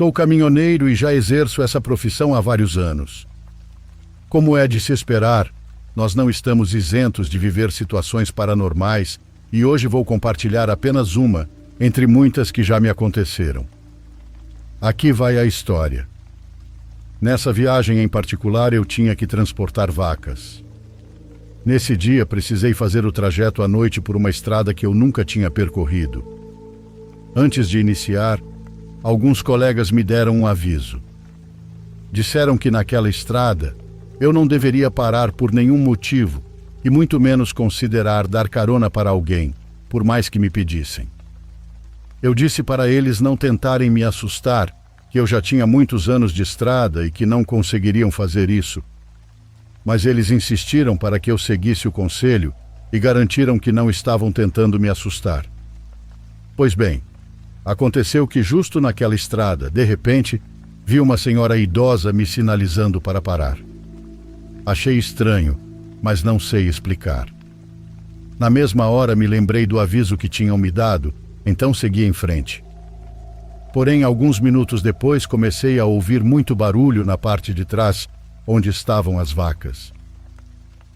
Sou caminhoneiro e já exerço essa profissão há vários anos. Como é de se esperar, nós não estamos isentos de viver situações paranormais e hoje vou compartilhar apenas uma, entre muitas que já me aconteceram. Aqui vai a história. Nessa viagem em particular, eu tinha que transportar vacas. Nesse dia, precisei fazer o trajeto à noite por uma estrada que eu nunca tinha percorrido. Antes de iniciar, alguns colegas me deram um aviso. Disseram que naquela estrada eu não deveria parar por nenhum motivo e muito menos considerar dar carona para alguém, por mais que me pedissem. Eu disse para eles não tentarem me assustar, que eu já tinha muitos anos de estrada e que não conseguiriam fazer isso. Mas eles insistiram para que eu seguisse o conselho e garantiram que não estavam tentando me assustar. Pois bem, aconteceu que justo naquela estrada, de repente, vi uma senhora idosa me sinalizando para parar. Achei estranho, mas não sei explicar. Na mesma hora me lembrei do aviso que tinham me dado, então segui em frente. Porém, alguns minutos depois comecei a ouvir muito barulho na parte de trás, onde estavam as vacas.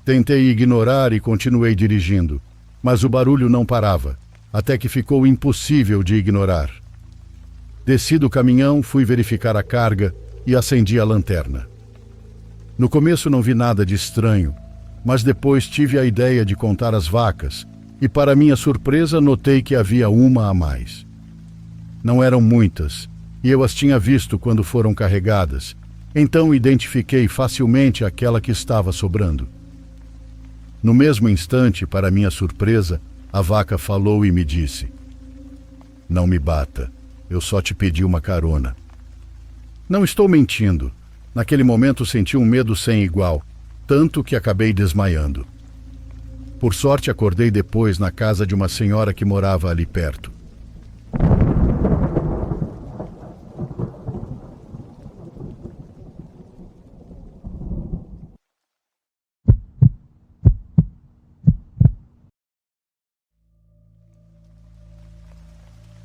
Tentei ignorar e continuei dirigindo, mas o barulho não parava, até que ficou impossível de ignorar. Desci do caminhão, fui verificar a carga e acendi a lanterna. No começo não vi nada de estranho, mas depois tive a ideia de contar as vacas e, para minha surpresa, notei que havia uma a mais. Não eram muitas, e eu as tinha visto quando foram carregadas, então identifiquei facilmente aquela que estava sobrando. No mesmo instante, para minha surpresa, a vaca falou e me disse: "Não me bata, eu só te pedi uma carona." Não estou mentindo, naquele momento senti um medo sem igual, tanto que acabei desmaiando. Por sorte, acordei depois na casa de uma senhora que morava ali perto.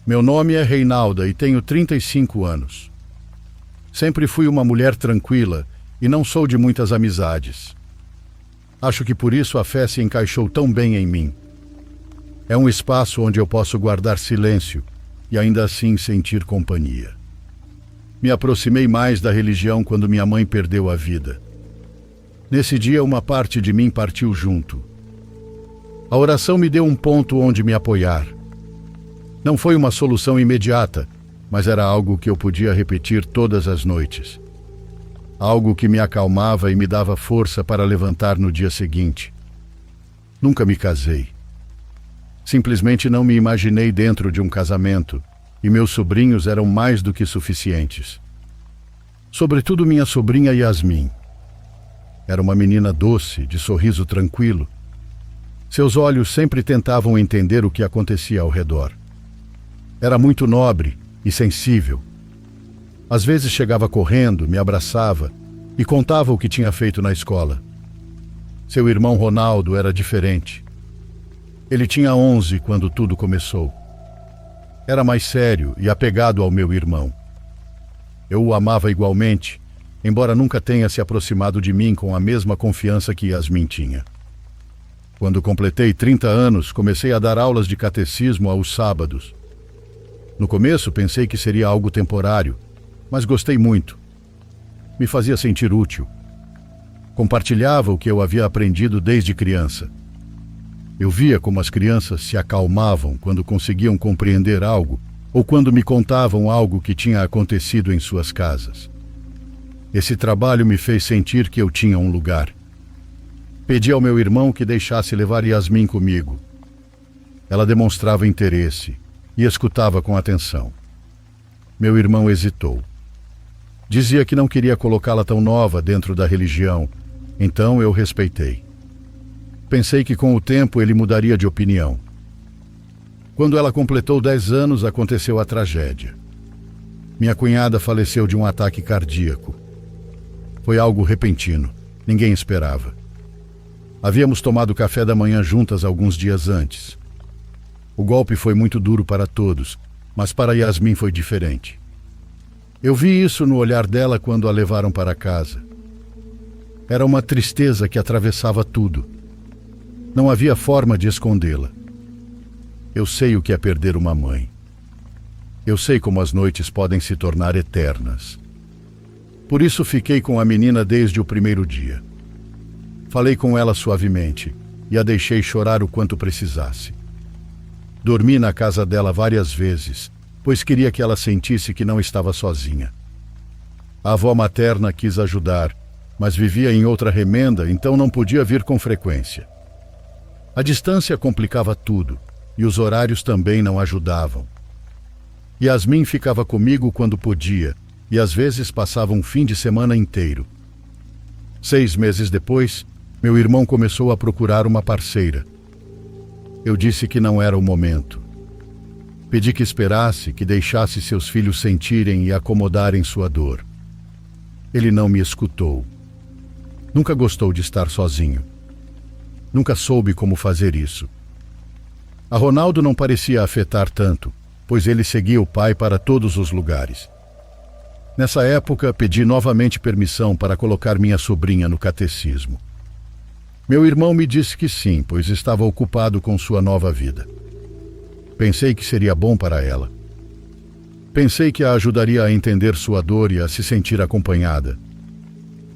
Meu nome é Reinalda e tenho 35 anos. Sempre fui uma mulher tranquila e não sou de muitas amizades. Acho que por isso a fé se encaixou tão bem em mim. É um espaço onde eu posso guardar silêncio e ainda assim sentir companhia. Me aproximei mais da religião quando minha mãe perdeu a vida. Nesse dia, uma parte de mim partiu junto. A oração me deu um ponto onde me apoiar. Não foi uma solução imediata, mas era algo que eu podia repetir todas as noites. Algo que me acalmava e me dava força para levantar no dia seguinte. Nunca me casei. Simplesmente não me imaginei dentro de um casamento, e meus sobrinhos eram mais do que suficientes. Sobretudo minha sobrinha Yasmin. Era uma menina doce, de sorriso tranquilo. Seus olhos sempre tentavam entender o que acontecia ao redor. Era muito nobre e sensível. Às vezes chegava correndo, me abraçava e contava o que tinha feito na escola. Seu irmão Ronaldo era diferente. Ele tinha 11 quando tudo começou. Era mais sério e apegado ao meu irmão. Eu o amava igualmente, embora nunca tenha se aproximado de mim com a mesma confiança que Yasmin tinha. Quando completei 30 anos, comecei a dar aulas de catecismo aos sábados. No começo pensei que seria algo temporário, mas gostei muito. Me fazia sentir útil. Compartilhava o que eu havia aprendido desde criança. Eu via como as crianças se acalmavam quando conseguiam compreender algo ou quando me contavam algo que tinha acontecido em suas casas. Esse trabalho me fez sentir que eu tinha um lugar. Pedi ao meu irmão que deixasse levar Yasmin comigo. Ela demonstrava interesse e escutava com atenção. Meu irmão hesitou. Dizia que não queria colocá-la tão nova dentro da religião, então eu respeitei. Pensei que com o tempo ele mudaria de opinião. Quando ela completou 10 anos, aconteceu a tragédia. Minha cunhada faleceu de um ataque cardíaco. Foi algo repentino, ninguém esperava. Havíamos tomado café da manhã juntas alguns dias antes. O golpe foi muito duro para todos, mas para Yasmin foi diferente. Eu vi isso no olhar dela quando a levaram para casa. Era uma tristeza que atravessava tudo. Não havia forma de escondê-la. Eu sei o que é perder uma mãe. Eu sei como as noites podem se tornar eternas. Por isso fiquei com a menina desde o primeiro dia. Falei com ela suavemente e a deixei chorar o quanto precisasse. Dormi na casa dela várias vezes, pois queria que ela sentisse que não estava sozinha. A avó materna quis ajudar, mas vivia em outra remenda, então não podia vir com frequência. A distância complicava tudo, e os horários também não ajudavam. Yasmin ficava comigo quando podia, e às vezes passava um fim de semana inteiro. 6 meses depois, meu irmão começou a procurar uma parceira. Eu disse que não era o momento. Pedi que esperasse, que deixasse seus filhos sentirem e acomodarem sua dor. Ele não me escutou. Nunca gostou de estar sozinho. Nunca soube como fazer isso. A Ronaldo não parecia afetar tanto, pois ele seguia o pai para todos os lugares. Nessa época, pedi novamente permissão para colocar minha sobrinha no catecismo. Meu irmão me disse que sim, pois estava ocupado com sua nova vida. Pensei que seria bom para ela. Pensei que a ajudaria a entender sua dor e a se sentir acompanhada.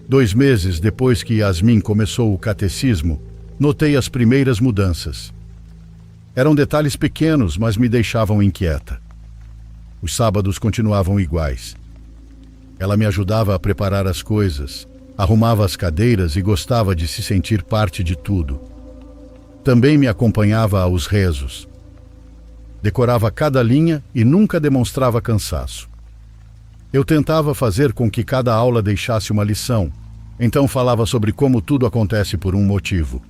2 meses depois que Yasmin começou o catecismo, notei as primeiras mudanças. Eram detalhes pequenos, mas me deixavam inquieta. Os sábados continuavam iguais. Ela me ajudava a preparar as coisas, arrumava as cadeiras e gostava de se sentir parte de tudo. Também me acompanhava aos rezos. Decorava cada linha e nunca demonstrava cansaço. Eu tentava fazer com que cada aula deixasse uma lição, então falava sobre como tudo acontece por um motivo.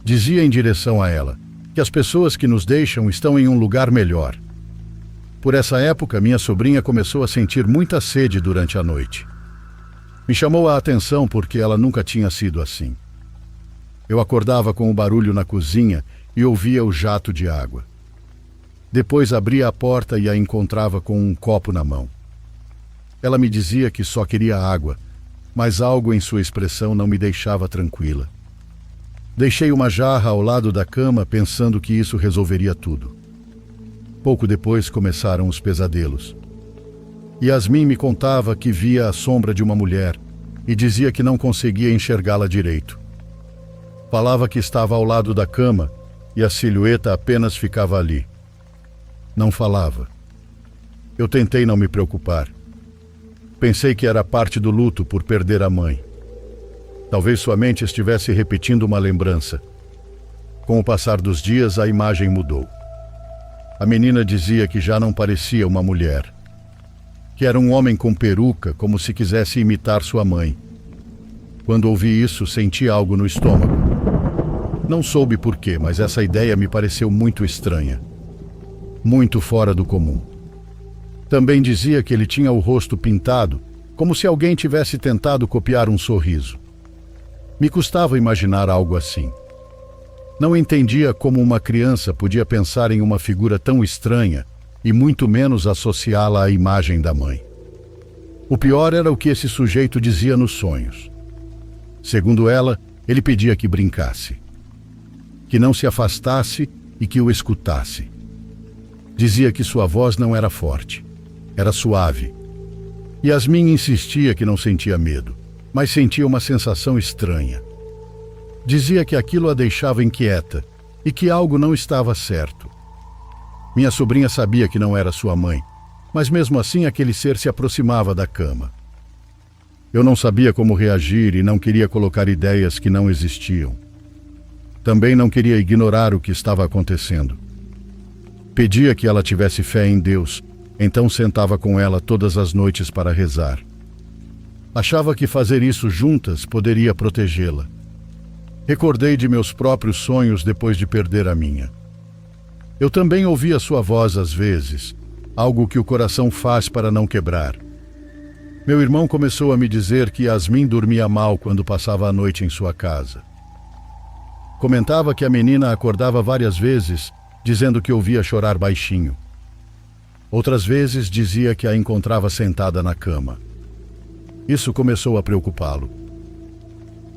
Dizia em direção a ela que as pessoas que nos deixam estão em um lugar melhor. Por essa época, minha sobrinha começou a sentir muita sede durante a noite. Me chamou a atenção porque ela nunca tinha sido assim. Eu acordava com o barulho na cozinha e ouvia o jato de água. Depois abria a porta e a encontrava com um copo na mão. Ela me dizia que só queria água, mas algo em sua expressão não me deixava tranquila. Deixei uma jarra ao lado da cama pensando que isso resolveria tudo. Pouco depois começaram os pesadelos. Yasmin me contava que via a sombra de uma mulher e dizia que não conseguia enxergá-la direito. Falava que estava ao lado da cama e a silhueta apenas ficava ali. Não falava. Eu tentei não me preocupar. Pensei que era parte do luto por perder a mãe. Talvez sua mente estivesse repetindo uma lembrança. Com o passar dos dias, a imagem mudou. A menina dizia que já não parecia uma mulher, que era um homem com peruca, como se quisesse imitar sua mãe. Quando ouvi isso, senti algo no estômago. Não soube por quê, mas essa ideia me pareceu muito estranha. Muito fora do comum. Também dizia que ele tinha o rosto pintado, como se alguém tivesse tentado copiar um sorriso. Me custava imaginar algo assim. Não entendia como uma criança podia pensar em uma figura tão estranha e muito menos associá-la à imagem da mãe. O pior era o que esse sujeito dizia nos sonhos. Segundo ela, ele pedia que brincasse, que não se afastasse e que o escutasse. Dizia que sua voz não era forte, era suave. Yasmin insistia que não sentia medo, mas sentia uma sensação estranha. Dizia que aquilo a deixava inquieta e que algo não estava certo. Minha sobrinha sabia que não era sua mãe, mas mesmo assim aquele ser se aproximava da cama. Eu não sabia como reagir e não queria colocar ideias que não existiam. Também não queria ignorar o que estava acontecendo. Pedia que ela tivesse fé em Deus, então sentava com ela todas as noites para rezar. Achava que fazer isso juntas poderia protegê-la. Recordei de meus próprios sonhos depois de perder a minha. Eu também ouvia sua voz às vezes, algo que o coração faz para não quebrar. Meu irmão começou a me dizer que Yasmin dormia mal quando passava a noite em sua casa. Comentava que a menina acordava várias vezes, dizendo que ouvia chorar baixinho. Outras vezes dizia que a encontrava sentada na cama. Isso começou a preocupá-lo.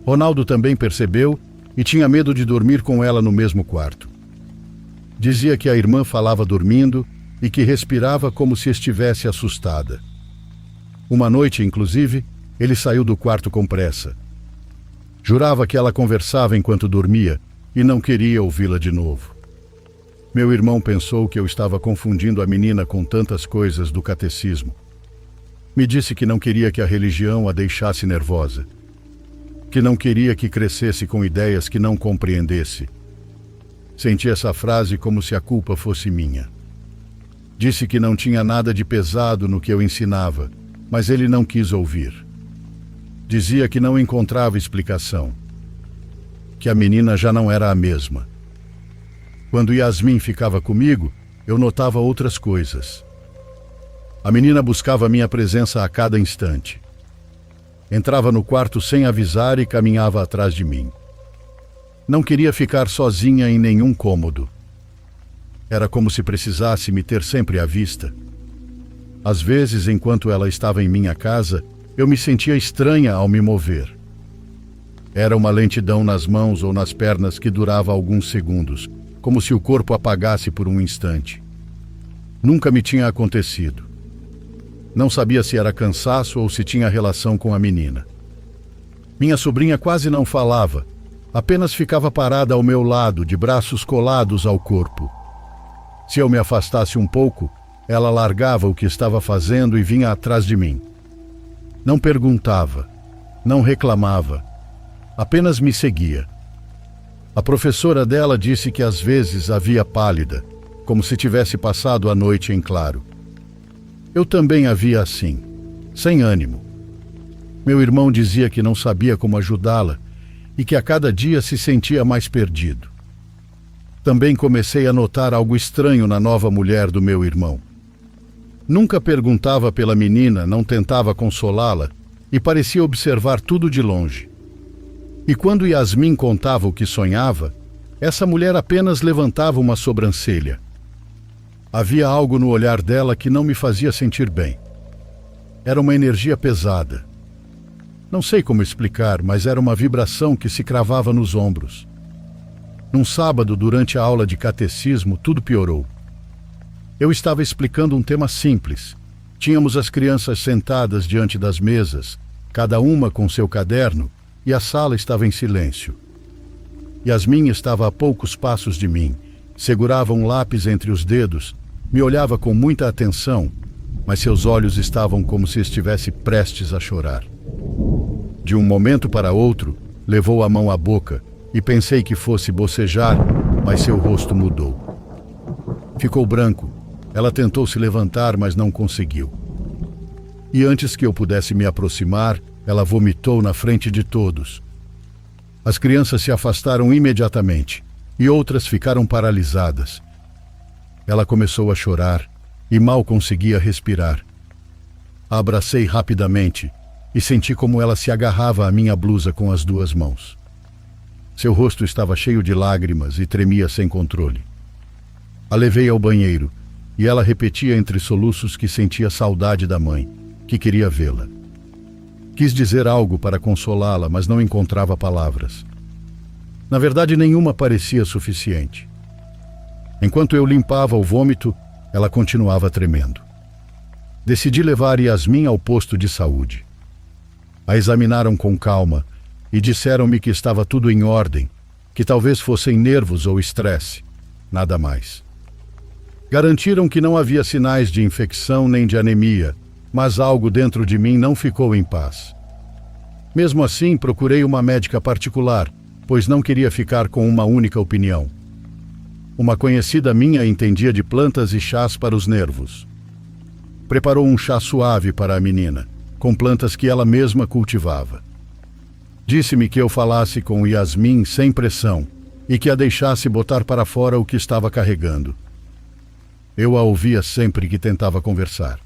Ronaldo também percebeu e tinha medo de dormir com ela no mesmo quarto. Dizia que a irmã falava dormindo e que respirava como se estivesse assustada. Uma noite, inclusive, ele saiu do quarto com pressa. Jurava que ela conversava enquanto dormia e não queria ouvi-la de novo. Meu irmão pensou que eu estava confundindo a menina com tantas coisas do catecismo. Me disse que não queria que a religião a deixasse nervosa, que não queria que crescesse com ideias que não compreendesse. Senti essa frase como se a culpa fosse minha. Disse que não tinha nada de pesado no que eu ensinava, mas ele não quis ouvir. Dizia que não encontrava explicação, que a menina já não era a mesma. Quando Yasmin ficava comigo, eu notava outras coisas. A menina buscava minha presença a cada instante. Entrava no quarto sem avisar e caminhava atrás de mim. Não queria ficar sozinha em nenhum cômodo. Era como se precisasse me ter sempre à vista. Às vezes, enquanto ela estava em minha casa, eu me sentia estranha ao me mover. Era uma lentidão nas mãos ou nas pernas que durava alguns segundos, como se o corpo apagasse por um instante. Nunca me tinha acontecido. Não sabia se era cansaço ou se tinha relação com a menina. Minha sobrinha quase não falava, apenas ficava parada ao meu lado, de braços colados ao corpo. Se eu me afastasse um pouco, ela largava o que estava fazendo e vinha atrás de mim. Não perguntava, não reclamava, apenas me seguia. A professora dela disse que às vezes a via pálida, como se tivesse passado a noite em claro. Eu também a via assim, sem ânimo. Meu irmão dizia que não sabia como ajudá-la e que a cada dia se sentia mais perdido. Também comecei a notar algo estranho na nova mulher do meu irmão. Nunca perguntava pela menina, não tentava consolá-la e parecia observar tudo de longe. E quando Yasmin contava o que sonhava, essa mulher apenas levantava uma sobrancelha. Havia algo no olhar dela que não me fazia sentir bem. Era uma energia pesada. Não sei como explicar, mas era uma vibração que se cravava nos ombros. Num sábado, durante a aula de catecismo, tudo piorou. Eu estava explicando um tema simples. Tínhamos as crianças sentadas diante das mesas, cada uma com seu caderno, e a sala estava em silêncio. Yasmin estava a poucos passos de mim, segurava um lápis entre os dedos, me olhava com muita atenção, mas seus olhos estavam como se estivesse prestes a chorar. De um momento para outro, levou a mão à boca e pensei que fosse bocejar, mas seu rosto mudou. Ficou branco. Ela tentou se levantar, mas não conseguiu. E antes que eu pudesse me aproximar, ela vomitou na frente de todos. As crianças se afastaram imediatamente e outras ficaram paralisadas. Ela começou a chorar e mal conseguia respirar. A abracei rapidamente e senti como ela se agarrava à minha blusa com as duas mãos. Seu rosto estava cheio de lágrimas e tremia sem controle. A levei ao banheiro e ela repetia entre soluços que sentia saudade da mãe, que queria vê-la. Quis dizer algo para consolá-la, mas não encontrava palavras. Na verdade, nenhuma parecia suficiente. Enquanto eu limpava o vômito, ela continuava tremendo. Decidi levar Yasmin ao posto de saúde. A examinaram com calma e disseram-me que estava tudo em ordem, que talvez fossem nervos ou estresse, nada mais. Garantiram que não havia sinais de infecção nem de anemia, mas algo dentro de mim não ficou em paz. Mesmo assim, procurei uma médica particular, pois não queria ficar com uma única opinião. Uma conhecida minha entendia de plantas e chás para os nervos. Preparou um chá suave para a menina, com plantas que ela mesma cultivava. Disse-me que eu falasse com Yasmin sem pressão e que a deixasse botar para fora o que estava carregando. Eu a ouvia sempre que tentava conversar.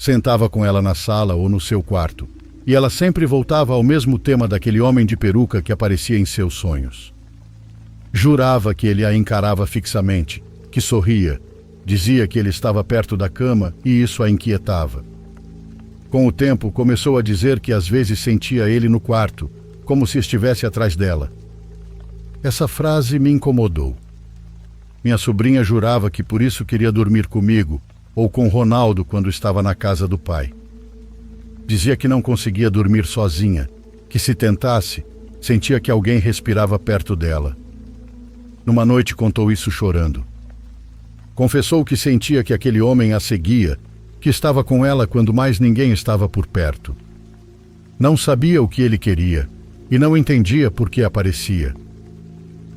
Sentava com ela na sala ou no seu quarto, e ela sempre voltava ao mesmo tema daquele homem de peruca que aparecia em seus sonhos. Jurava que ele a encarava fixamente, que sorria, Dizia que ele estava perto da cama e isso a inquietava. Com o tempo, começou a dizer que às vezes sentia ele no quarto, como se estivesse atrás dela. Essa frase me incomodou. Minha sobrinha jurava que por isso queria dormir comigo ou com Ronaldo quando estava na casa do pai. Dizia que não conseguia dormir sozinha, que se tentasse, sentia que alguém respirava perto dela. Numa noite contou isso chorando. Confessou que sentia que aquele homem a seguia, que estava com ela quando mais ninguém estava por perto. Não sabia o que ele queria e não entendia por que aparecia.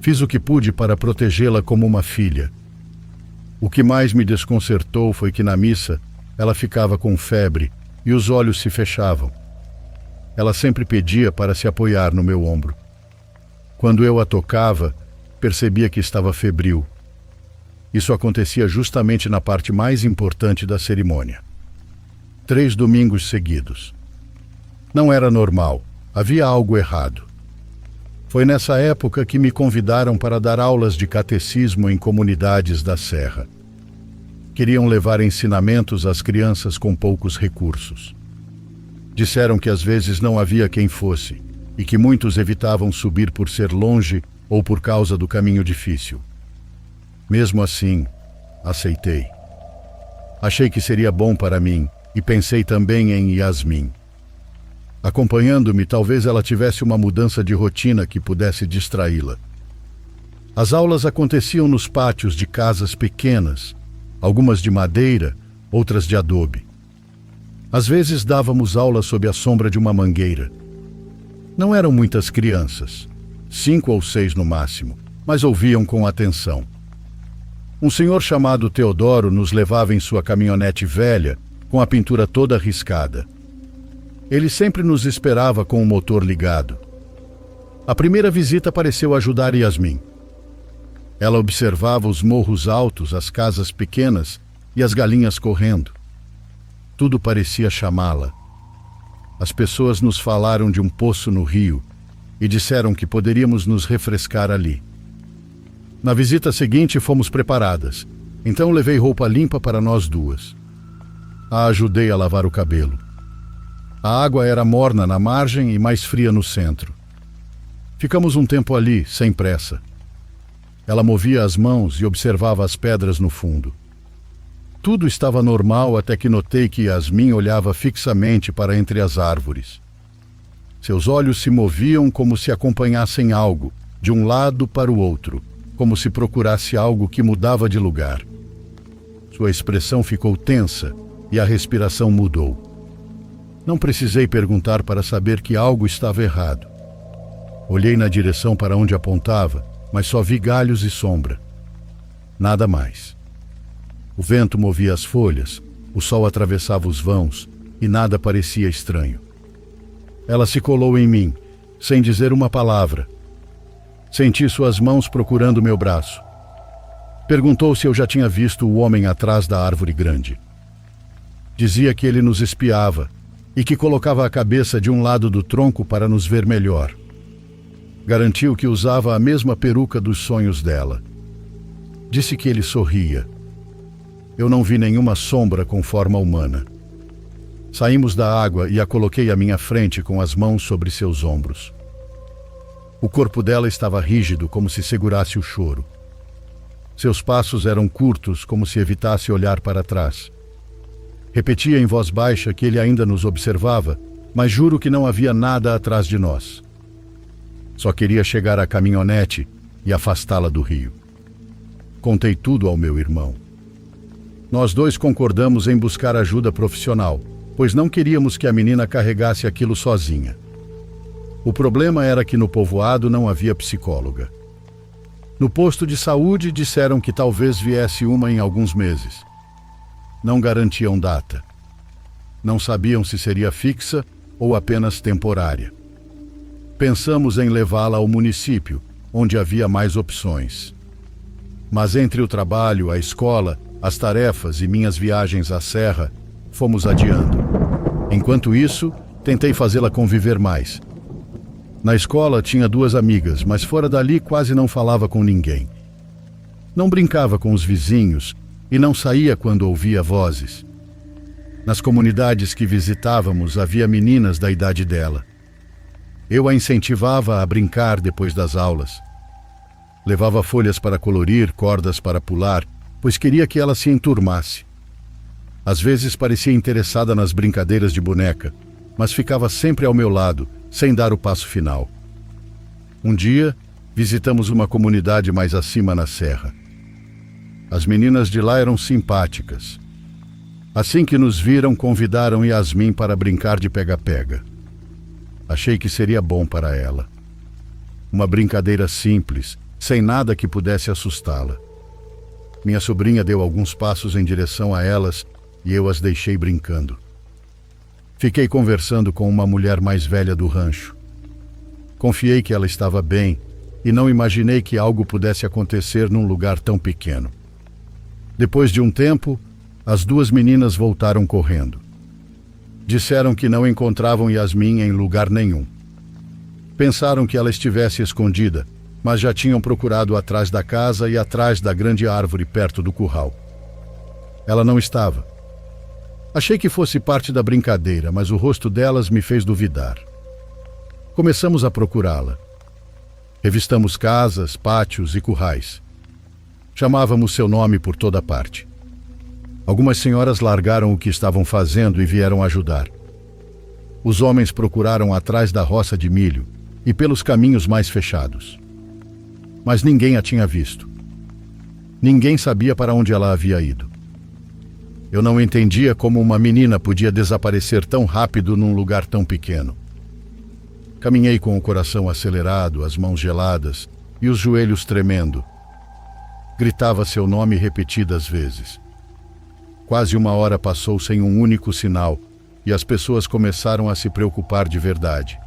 Fiz o que pude para protegê-la como uma filha. O que mais me desconcertou foi que na missa ela ficava com febre e os olhos se fechavam. Ela sempre pedia para se apoiar no meu ombro. Quando eu a tocava, percebia que estava febril. Isso acontecia justamente na parte mais importante da cerimônia. 3 domingos seguidos. Não era normal, havia algo errado. Foi nessa época que me convidaram para dar aulas de catecismo em comunidades da Serra. Queriam levar ensinamentos às crianças com poucos recursos. Disseram que às vezes não havia quem fosse e que muitos evitavam subir por ser longe ou por causa do caminho difícil. Mesmo assim, aceitei. Achei que seria bom para mim e pensei também em Yasmin. Acompanhando-me, talvez ela tivesse uma mudança de rotina que pudesse distraí-la. As aulas aconteciam nos pátios de casas pequenas, algumas de madeira, outras de adobe. Às vezes dávamos aula sob a sombra de uma mangueira. Não eram muitas crianças, 5 ou 6 no máximo, mas ouviam com atenção. Um senhor chamado Teodoro nos levava em sua caminhonete velha, com a pintura toda riscada. Ele sempre nos esperava com o motor ligado. A primeira visita pareceu ajudar Yasmin. Ela observava os morros altos, as casas pequenas e as galinhas correndo. Tudo parecia chamá-la. As pessoas nos falaram de um poço no rio e disseram que poderíamos nos refrescar ali. Na visita seguinte fomos preparadas, então levei roupa limpa para nós duas. A ajudei a lavar o cabelo. A água era morna na margem e mais fria no centro. Ficamos um tempo ali, sem pressa. Ela movia as mãos e observava as pedras no fundo. Tudo estava normal até que notei que Yasmin olhava fixamente para entre as árvores. Seus olhos se moviam como se acompanhassem algo, de um lado para o outro, como se procurasse algo que mudava de lugar. Sua expressão ficou tensa e a respiração mudou. Não precisei perguntar para saber que algo estava errado. Olhei na direção para onde apontava, mas só vi galhos e sombra. Nada mais. O vento movia as folhas, o sol atravessava os vãos e nada parecia estranho. Ela se colou em mim, sem dizer uma palavra. Senti suas mãos procurando meu braço. Perguntou se eu já tinha visto o homem atrás da árvore grande. Dizia que ele nos espiava e que colocava a cabeça de um lado do tronco para nos ver melhor. Garantiu que usava a mesma peruca dos sonhos dela. Disse que ele sorria. Eu não vi nenhuma sombra com forma humana. Saímos da água e a coloquei à minha frente com as mãos sobre seus ombros. O corpo dela estava rígido, como se segurasse o choro. Seus passos eram curtos, como se evitasse olhar para trás. Repetia em voz baixa que ele ainda nos observava, mas juro que não havia nada atrás de nós. Só queria chegar à caminhonete e afastá-la do rio. Contei tudo ao meu irmão. Nós dois concordamos em buscar ajuda profissional, pois não queríamos que a menina carregasse aquilo sozinha. O problema era que no povoado não havia psicóloga. No posto de saúde disseram que talvez viesse uma em alguns meses. Não garantiam data. Não sabiam se seria fixa ou apenas temporária. Pensamos em levá-la ao município, onde havia mais opções. Mas entre o trabalho, a escola, as tarefas e minhas viagens à serra, fomos adiando. Enquanto isso, tentei fazê-la conviver mais. Na escola tinha 2 amigas, mas fora dali quase não falava com ninguém. Não brincava com os vizinhos e não saía quando ouvia vozes. Nas comunidades que visitávamos havia meninas da idade dela. Eu a incentivava a brincar depois das aulas. Levava folhas para colorir, cordas para pular, pois queria que ela se enturmasse. Às vezes parecia interessada nas brincadeiras de boneca, mas ficava sempre ao meu lado, sem dar o passo final. Um dia, visitamos uma comunidade mais acima na serra. As meninas de lá eram simpáticas. Assim que nos viram, convidaram Yasmin para brincar de pega-pega. Achei que seria bom para ela. Uma brincadeira simples, sem nada que pudesse assustá-la. Minha sobrinha deu alguns passos em direção a elas e eu as deixei brincando. Fiquei conversando com uma mulher mais velha do rancho. Confiei que ela estava bem e não imaginei que algo pudesse acontecer num lugar tão pequeno. Depois de um tempo, as duas meninas voltaram correndo. Disseram que não encontravam Yasmin em lugar nenhum. Pensaram que ela estivesse escondida, mas já tinham procurado atrás da casa e atrás da grande árvore perto do curral. Ela não estava. Achei que fosse parte da brincadeira, mas o rosto delas me fez duvidar. Começamos a procurá-la. Revistamos casas, pátios e currais. Chamávamos seu nome por toda parte. Algumas senhoras largaram o que estavam fazendo e vieram ajudar. Os homens procuraram atrás da roça de milho e pelos caminhos mais fechados. Mas ninguém a tinha visto. Ninguém sabia para onde ela havia ido. Eu não entendia como uma menina podia desaparecer tão rápido num lugar tão pequeno. Caminhei com o coração acelerado, as mãos geladas e os joelhos tremendo. Gritava seu nome repetidas vezes. Quase uma hora passou sem um único sinal e as pessoas começaram a se preocupar de verdade.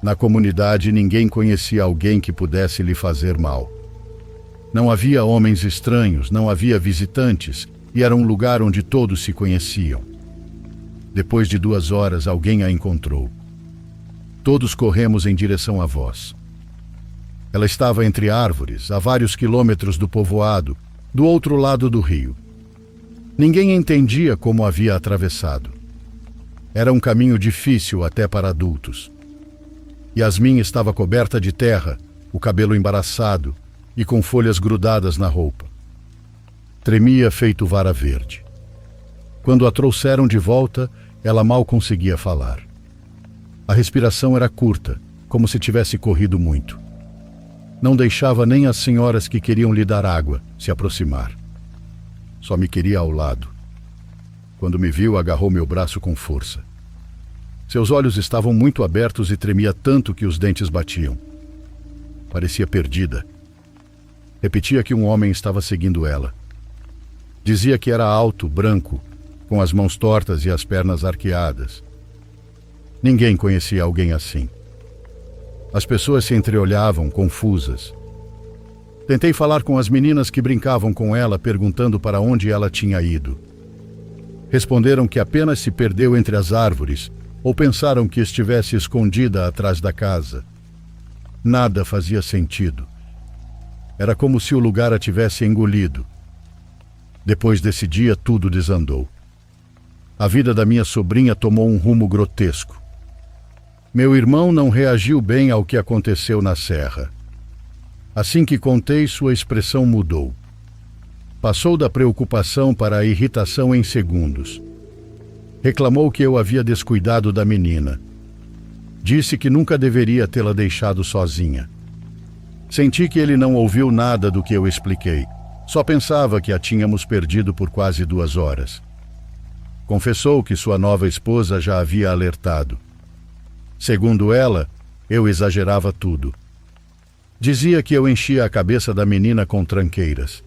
Na comunidade ninguém conhecia alguém que pudesse lhe fazer mal. Não havia homens estranhos, não havia visitantes e era um lugar onde todos se conheciam. Depois de 2 horas alguém a encontrou. Todos corremos em direção à voz. Ela estava entre árvores, a vários quilômetros do povoado, do outro lado do rio. Ninguém entendia como havia atravessado. Era um caminho difícil até para adultos. Yasmin estava coberta de terra, o cabelo embaraçado e com folhas grudadas na roupa. Tremia feito vara verde. Quando a trouxeram de volta, ela mal conseguia falar. A respiração era curta, como se tivesse corrido muito. Não deixava nem as senhoras que queriam lhe dar água se aproximar. Só me queria ao lado. Quando me viu, agarrou meu braço com força. Seus olhos estavam muito abertos e tremia tanto que os dentes batiam. Parecia perdida. Repetia que um homem estava seguindo ela. Dizia que era alto, branco, com as mãos tortas e as pernas arqueadas. Ninguém conhecia alguém assim. As pessoas se entreolhavam, confusas. Tentei falar com as meninas que brincavam com ela, perguntando para onde ela tinha ido. Responderam que apenas se perdeu entre as árvores ou pensaram que estivesse escondida atrás da casa. Nada fazia sentido. Era como se o lugar a tivesse engolido. Depois desse dia, tudo desandou. A vida da minha sobrinha tomou um rumo grotesco. Meu irmão não reagiu bem ao que aconteceu na serra. Assim que contei, sua expressão mudou. Passou da preocupação para a irritação em segundos. Reclamou que eu havia descuidado da menina. Disse que nunca deveria tê-la deixado sozinha. Senti que ele não ouviu nada do que eu expliquei. Só pensava que a tínhamos perdido por quase 2 horas. Confessou que sua nova esposa já havia alertado. Segundo ela, eu exagerava tudo. Dizia que eu enchia a cabeça da menina com tranqueiras.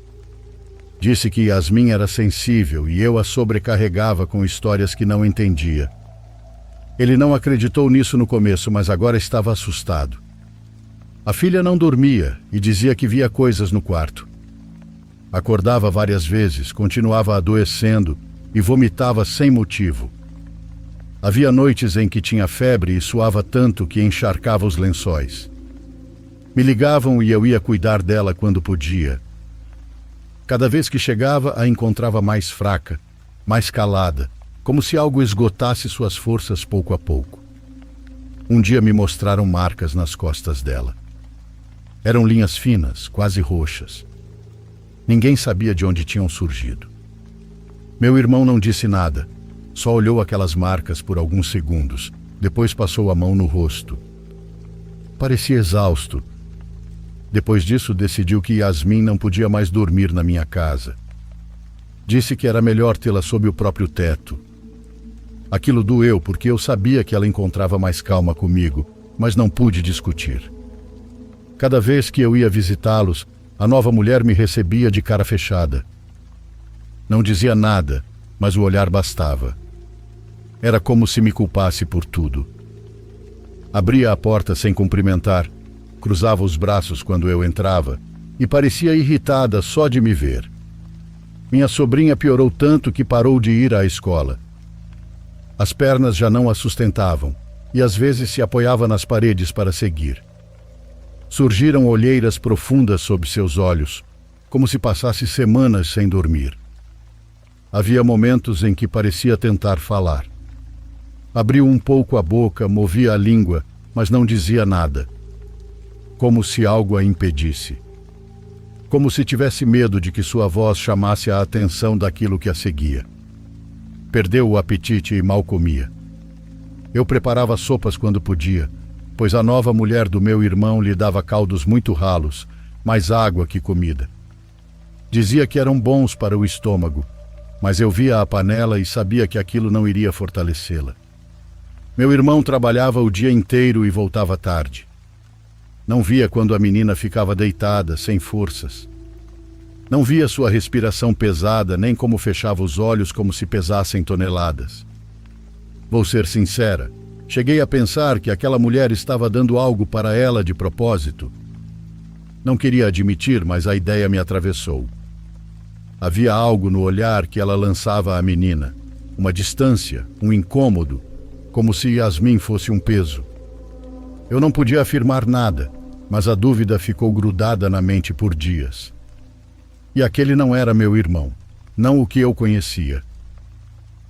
Disse que Yasmin era sensível e eu a sobrecarregava com histórias que não entendia. Ele não acreditou nisso no começo, mas agora estava assustado. A filha não dormia e dizia que via coisas no quarto. Acordava várias vezes, continuava adoecendo e vomitava sem motivo. Havia noites em que tinha febre e suava tanto que encharcava os lençóis. Me ligavam e eu ia cuidar dela quando podia. Cada vez que chegava, a encontrava mais fraca, mais calada, como se algo esgotasse suas forças pouco a pouco. Um dia me mostraram marcas nas costas dela. Eram linhas finas, quase roxas. Ninguém sabia de onde tinham surgido. Meu irmão não disse nada, só olhou aquelas marcas por alguns segundos, depois passou a mão no rosto. Parecia exausto. Depois disso, decidiu que Yasmin não podia mais dormir na minha casa. Disse que era melhor tê-la sob o próprio teto. Aquilo doeu porque eu sabia que ela encontrava mais calma comigo, mas não pude discutir. Cada vez que eu ia visitá-los, a nova mulher me recebia de cara fechada. Não dizia nada, mas o olhar bastava. Era como se me culpasse por tudo. Abria a porta sem cumprimentar, cruzava os braços quando eu entrava e parecia irritada só de me ver. Minha sobrinha piorou tanto que parou de ir à escola. As pernas já não a sustentavam e às vezes se apoiava nas paredes para seguir. Surgiram olheiras profundas sob seus olhos, como se passasse semanas sem dormir. Havia momentos em que parecia tentar falar. Abriu um pouco a boca, movia a língua, mas não dizia nada. Como se algo a impedisse. Como se tivesse medo de que sua voz chamasse a atenção daquilo que a seguia. Perdeu o apetite e mal comia. Eu preparava sopas quando podia, pois a nova mulher do meu irmão lhe dava caldos muito ralos, mais água que comida. Dizia que eram bons para o estômago, mas eu via a panela e sabia que aquilo não iria fortalecê-la. Meu irmão trabalhava o dia inteiro e voltava tarde. Não via quando a menina ficava deitada, sem forças. Não via sua respiração pesada, nem como fechava os olhos como se pesassem toneladas. Vou ser sincera, cheguei a pensar que aquela mulher estava dando algo para ela de propósito. Não queria admitir, mas a ideia me atravessou. Havia algo no olhar que ela lançava à menina, uma distância, um incômodo, como se Yasmin fosse um peso. Eu não podia afirmar nada, mas a dúvida ficou grudada na mente por dias. E aquele não era meu irmão, não o que eu conhecia.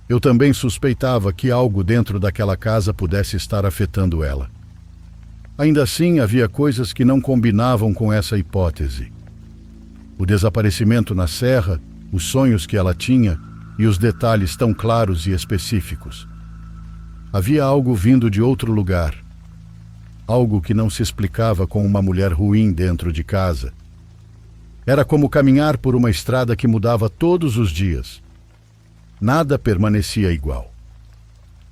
Eu também suspeitava que algo dentro daquela casa pudesse estar afetando ela. Ainda assim, havia coisas que não combinavam com essa hipótese. O desaparecimento na serra, os sonhos que ela tinha e os detalhes tão claros e específicos. Havia algo vindo de outro lugar. Algo que não se explicava com uma mulher ruim dentro de casa. Era como caminhar por uma estrada que mudava todos os dias. Nada permanecia igual.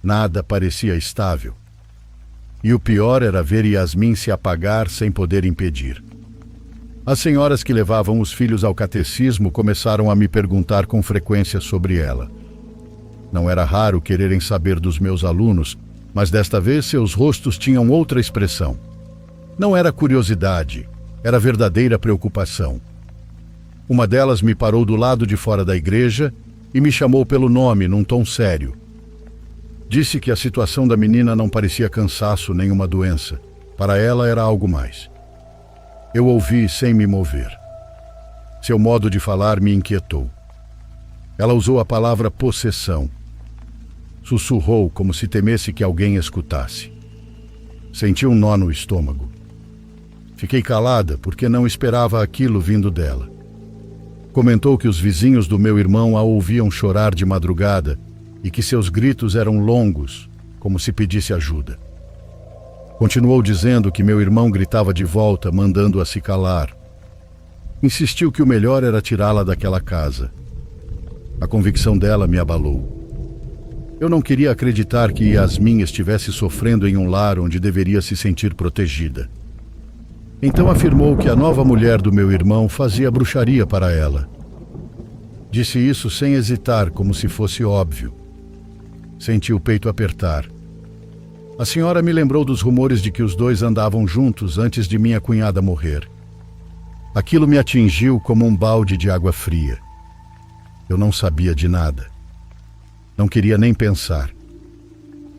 Nada parecia estável. E o pior era ver Yasmin se apagar sem poder impedir. As senhoras que levavam os filhos ao catecismo começaram a me perguntar com frequência sobre ela. Não era raro quererem saber dos meus alunos, mas desta vez seus rostos tinham outra expressão. Não era curiosidade, era verdadeira preocupação. Uma delas me parou do lado de fora da igreja e me chamou pelo nome num tom sério. Disse que a situação da menina não parecia cansaço nem uma doença. Para ela era algo mais. Eu ouvi sem me mover. Seu modo de falar me inquietou. Ela usou a palavra possessão. Sussurrou como se temesse que alguém escutasse. Senti um nó no estômago. Fiquei calada porque não esperava aquilo vindo dela. Comentou que os vizinhos do meu irmão a ouviam chorar de madrugada e que seus gritos eram longos, como se pedisse ajuda. Continuou dizendo que meu irmão gritava de volta, mandando-a se calar. Insistiu que o melhor era tirá-la daquela casa. A convicção dela me abalou. Eu não queria acreditar que Yasmin estivesse sofrendo em um lar onde deveria se sentir protegida. Então afirmou que a nova mulher do meu irmão fazia bruxaria para ela. Disse isso sem hesitar, como se fosse óbvio. Senti o peito apertar. A senhora me lembrou dos rumores de que os dois andavam juntos antes de minha cunhada morrer. Aquilo me atingiu como um balde de água fria. Eu não sabia de nada. Não queria nem pensar.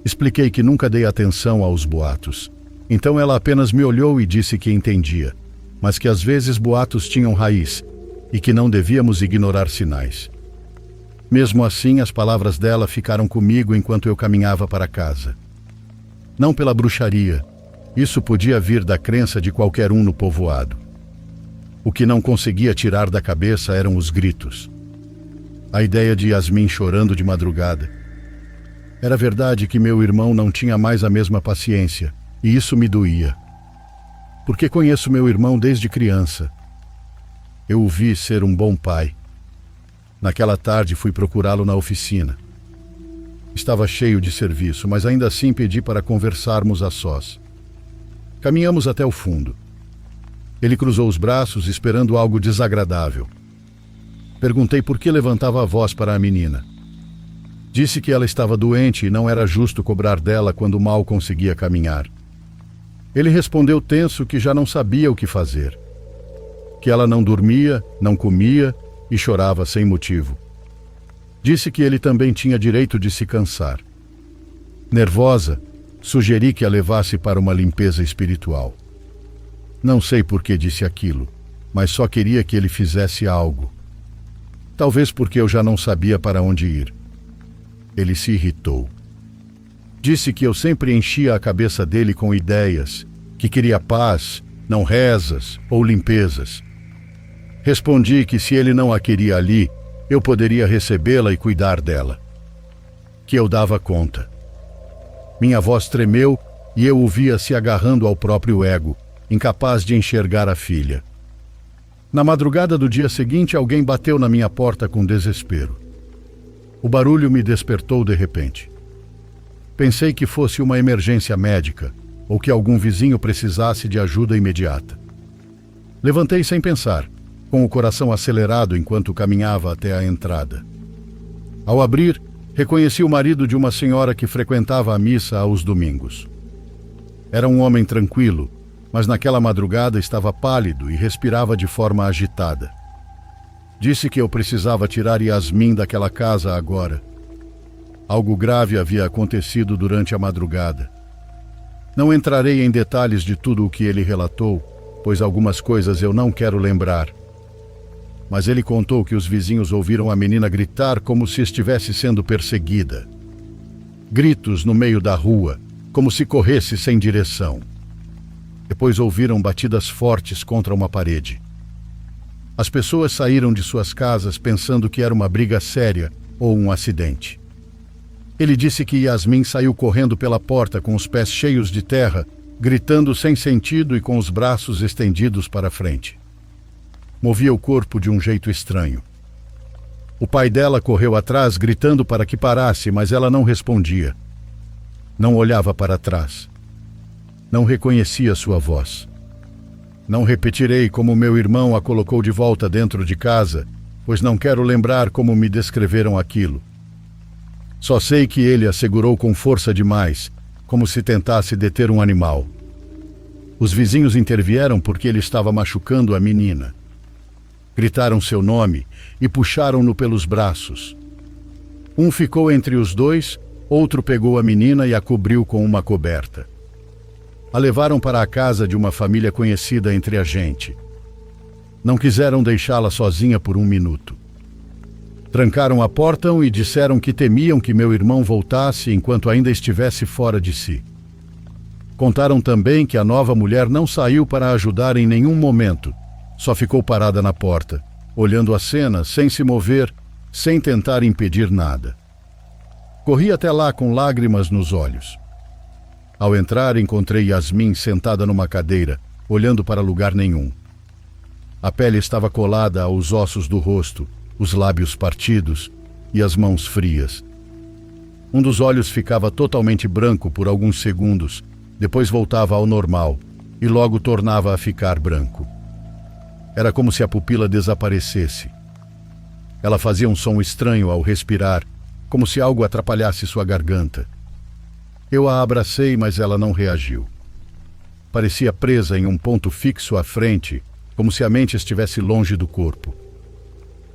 Expliquei que nunca dei atenção aos boatos. Então ela apenas me olhou e disse que entendia, mas que às vezes boatos tinham raiz, e que não devíamos ignorar sinais. Mesmo assim, as palavras dela ficaram comigo enquanto eu caminhava para casa. Não pela bruxaria, isso podia vir da crença de qualquer um no povoado. O que não conseguia tirar da cabeça eram os gritos. A ideia de Yasmin chorando de madrugada. Era verdade que meu irmão não tinha mais a mesma paciência, e isso me doía. Porque conheço meu irmão desde criança. Eu o vi ser um bom pai. Naquela tarde fui procurá-lo na oficina. Estava cheio de serviço, mas ainda assim pedi para conversarmos a sós. Caminhamos até o fundo. Ele cruzou os braços esperando algo desagradável. Perguntei por que levantava a voz para a menina. Disse que ela estava doente e não era justo cobrar dela quando mal conseguia caminhar. Ele respondeu tenso que já não sabia o que fazer. Que ela não dormia, não comia e chorava sem motivo. Disse que ele também tinha direito de se cansar. Nervosa, sugeri que a levasse para uma limpeza espiritual. Não sei por que disse aquilo, mas só queria que ele fizesse algo. Talvez porque eu já não sabia para onde ir. Ele se irritou. Disse que eu sempre enchia a cabeça dele com ideias, que queria paz, não rezas ou limpezas. Respondi que se ele não a queria ali, eu poderia recebê-la e cuidar dela. Que eu dava conta. Minha voz tremeu e eu o via se agarrando ao próprio ego, incapaz de enxergar a filha. Na madrugada do dia seguinte, alguém bateu na minha porta com desespero. O barulho me despertou de repente. Pensei que fosse uma emergência médica ou que algum vizinho precisasse de ajuda imediata. Levantei sem pensar, com o coração acelerado enquanto caminhava até a entrada. Ao abrir, reconheci o marido de uma senhora que frequentava a missa aos domingos. Era um homem tranquilo, mas naquela madrugada estava pálido e respirava de forma agitada. Disse que eu precisava tirar Yasmin daquela casa agora. Algo grave havia acontecido durante a madrugada. Não entrarei em detalhes de tudo o que ele relatou, pois algumas coisas eu não quero lembrar. Mas ele contou que os vizinhos ouviram a menina gritar como se estivesse sendo perseguida. Gritos no meio da rua, como se corresse sem direção. Depois ouviram batidas fortes contra uma parede. As pessoas saíram de suas casas pensando que era uma briga séria ou um acidente. Ele disse que Yasmin saiu correndo pela porta com os pés cheios de terra, gritando sem sentido e com os braços estendidos para frente. Movia o corpo de um jeito estranho. O pai dela correu atrás gritando para que parasse, mas ela não respondia. Não olhava para trás. Não reconhecia sua voz. Não repetirei como meu irmão a colocou de volta dentro de casa, pois não quero lembrar como me descreveram aquilo. Só sei que ele a segurou com força demais, como se tentasse deter um animal. Os vizinhos intervieram porque ele estava machucando a menina. Gritaram seu nome e puxaram-no pelos braços. Um ficou entre os dois, outro pegou a menina e a cobriu com uma coberta. A levaram para a casa de uma família conhecida entre a gente. Não quiseram deixá-la sozinha por um minuto. Trancaram a porta e disseram que temiam que meu irmão voltasse enquanto ainda estivesse fora de si. Contaram também que a nova mulher não saiu para ajudar em nenhum momento, só ficou parada na porta, olhando a cena sem se mover, sem tentar impedir nada. Corri até lá com lágrimas nos olhos. Ao entrar, encontrei Yasmin sentada numa cadeira, olhando para lugar nenhum. A pele estava colada aos ossos do rosto, os lábios partidos e as mãos frias. Um dos olhos ficava totalmente branco por alguns segundos, depois voltava ao normal e logo tornava a ficar branco. Era como se a pupila desaparecesse. Ela fazia um som estranho ao respirar, como se algo atrapalhasse sua garganta. Eu a abracei, mas ela não reagiu. Parecia presa em um ponto fixo à frente, como se a mente estivesse longe do corpo.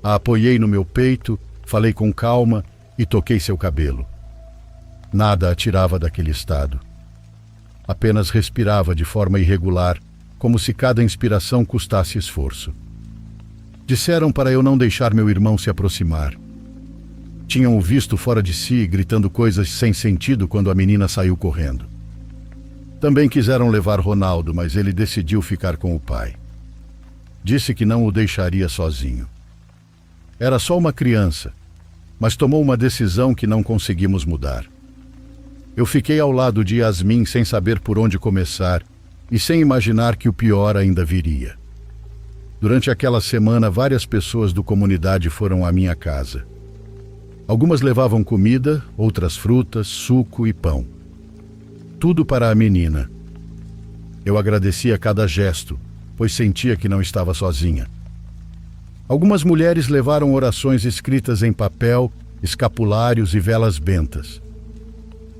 A apoiei no meu peito, falei com calma e toquei seu cabelo. Nada a tirava daquele estado. Apenas respirava de forma irregular, como se cada inspiração custasse esforço. Disseram para eu não deixar meu irmão se aproximar. Tinham o visto fora de si, gritando coisas sem sentido quando a menina saiu correndo. Também quiseram levar Ronaldo, mas ele decidiu ficar com o pai. Disse que não o deixaria sozinho. Era só uma criança, mas tomou uma decisão que não conseguimos mudar. Eu fiquei ao lado de Yasmin sem saber por onde começar e sem imaginar que o pior ainda viria. Durante aquela semana, várias pessoas da comunidade foram à minha casa. Algumas levavam comida, outras frutas, suco e pão. Tudo para a menina. Eu agradecia cada gesto, pois sentia que não estava sozinha. Algumas mulheres levaram orações escritas em papel, escapulários e velas bentas.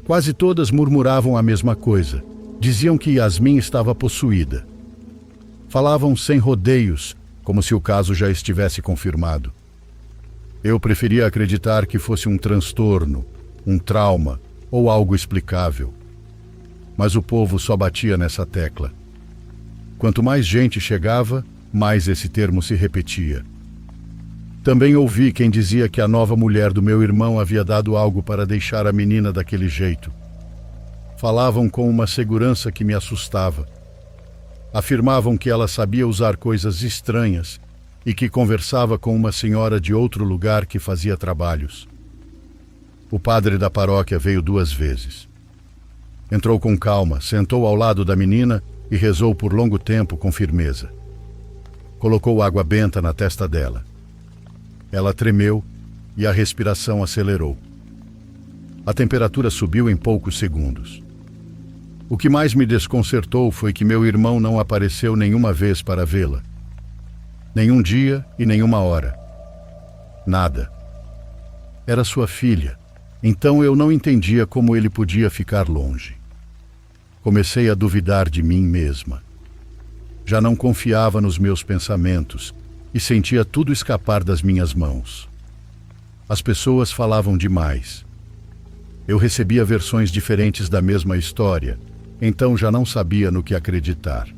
Quase todas murmuravam a mesma coisa. Diziam que Yasmin estava possuída. Falavam sem rodeios, como se o caso já estivesse confirmado. Eu preferia acreditar que fosse um transtorno, um trauma ou algo explicável. Mas o povo só batia nessa tecla. Quanto mais gente chegava, mais esse termo se repetia. Também ouvi quem dizia que a nova mulher do meu irmão havia dado algo para deixar a menina daquele jeito. Falavam com uma segurança que me assustava. Afirmavam que ela sabia usar coisas estranhas e que conversava com uma senhora de outro lugar que fazia trabalhos. O padre da paróquia veio 2 vezes. Entrou com calma, sentou ao lado da menina e rezou por longo tempo com firmeza. Colocou água benta na testa dela. Ela tremeu e a respiração acelerou. A temperatura subiu em poucos segundos. O que mais me desconcertou foi que meu irmão não apareceu nenhuma vez para vê-la. Nenhum dia e nenhuma hora. Nada. Era sua filha, então eu não entendia como ele podia ficar longe. Comecei a duvidar de mim mesma. Já não confiava nos meus pensamentos e sentia tudo escapar das minhas mãos. As pessoas falavam demais. Eu recebia versões diferentes da mesma história, então já não sabia no que acreditar.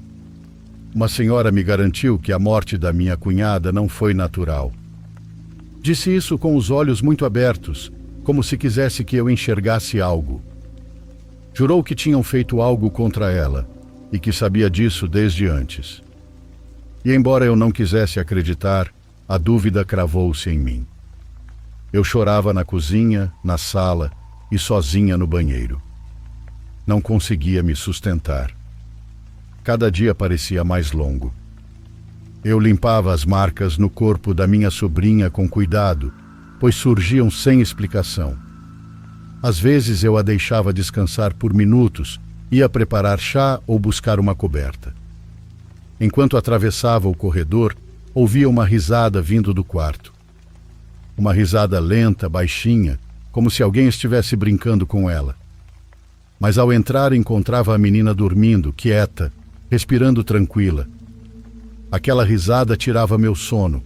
Uma senhora me garantiu que a morte da minha cunhada não foi natural. Disse isso com os olhos muito abertos, como se quisesse que eu enxergasse algo. Jurou que tinham feito algo contra ela e que sabia disso desde antes. E embora eu não quisesse acreditar, a dúvida cravou-se em mim. Eu chorava na cozinha, na sala e sozinha no banheiro. Não conseguia me sustentar. Cada dia parecia mais longo. Eu limpava as marcas no corpo da minha sobrinha com cuidado, pois surgiam sem explicação. Às vezes eu a deixava descansar por minutos, ia preparar chá ou buscar uma coberta. Enquanto atravessava o corredor, ouvia uma risada vindo do quarto. Uma risada lenta, baixinha, como se alguém estivesse brincando com ela. Mas ao entrar encontrava a menina dormindo, quieta, respirando tranquila. Aquela risada tirava meu sono.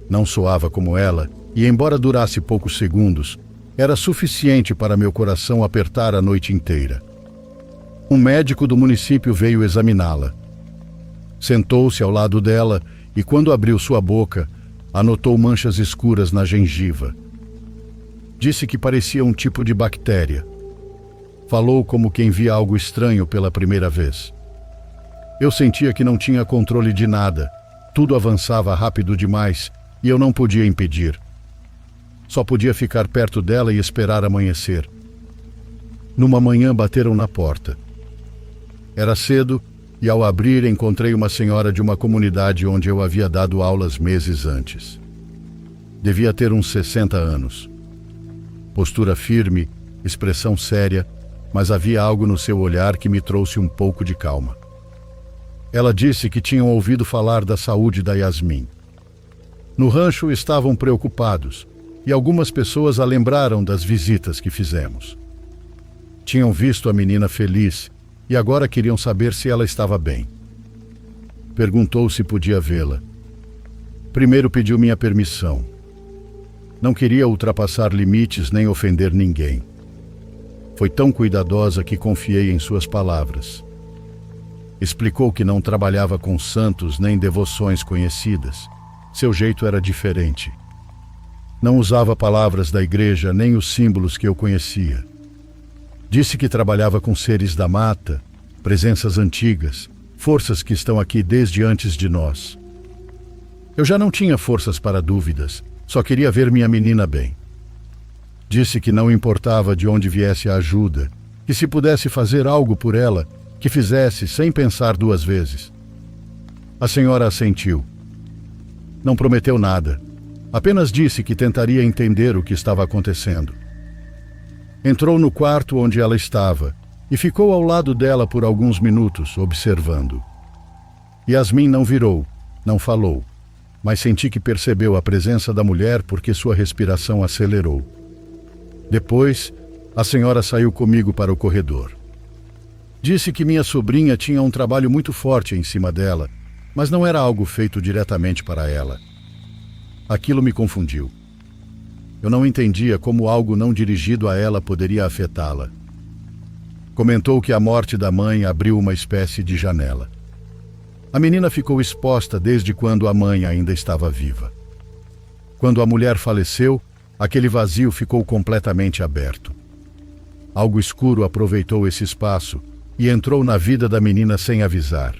Não soava como ela, e embora durasse poucos segundos, era suficiente para meu coração apertar a noite inteira. Um médico do município veio examiná-la. Sentou-se ao lado dela e, quando abriu sua boca, anotou manchas escuras na gengiva. Disse que parecia um tipo de bactéria. Falou como quem via algo estranho pela primeira vez. Eu sentia que não tinha controle de nada. Tudo avançava rápido demais e eu não podia impedir. Só podia ficar perto dela e esperar amanhecer. Numa manhã bateram na porta. Era cedo e ao abrir encontrei uma senhora de uma comunidade onde eu havia dado aulas meses antes. Devia ter uns 60 anos. Postura firme, expressão séria, mas havia algo no seu olhar que me trouxe um pouco de calma. Ela disse que tinham ouvido falar da saúde da Yasmin. No rancho estavam preocupados e algumas pessoas a lembraram das visitas que fizemos. Tinham visto a menina feliz e agora queriam saber se ela estava bem. Perguntou se podia vê-la. Primeiro pediu minha permissão. Não queria ultrapassar limites nem ofender ninguém. Foi tão cuidadosa que confiei em suas palavras. Explicou que não trabalhava com santos nem devoções conhecidas, Seu jeito era diferente. Não usava palavras da igreja nem os símbolos que eu conhecia. Disse que trabalhava com seres da mata, presenças antigas, forças que estão aqui desde antes de nós. Eu já não tinha forças para dúvidas, só queria ver minha menina bem. Disse que não importava de onde viesse a ajuda, que se pudesse fazer algo por ela, que fizesse sem pensar duas vezes. A senhora assentiu. Não prometeu nada, apenas disse que tentaria entender o que estava acontecendo. Entrou no quarto onde ela estava e ficou ao lado dela por alguns minutos, observando. Yasmin não virou, não falou, mas senti que percebeu a presença da mulher porque sua respiração acelerou. Depois, a senhora saiu comigo para o corredor. Disse que minha sobrinha tinha um trabalho muito forte em cima dela, mas não era algo feito diretamente para ela. Aquilo me confundiu. Eu não entendia como algo não dirigido a ela poderia afetá-la. Comentou que a morte da mãe abriu uma espécie de janela. A menina ficou exposta desde quando a mãe ainda estava viva. Quando a mulher faleceu, aquele vazio ficou completamente aberto. Algo escuro aproveitou esse espaço e entrou na vida da menina sem avisar.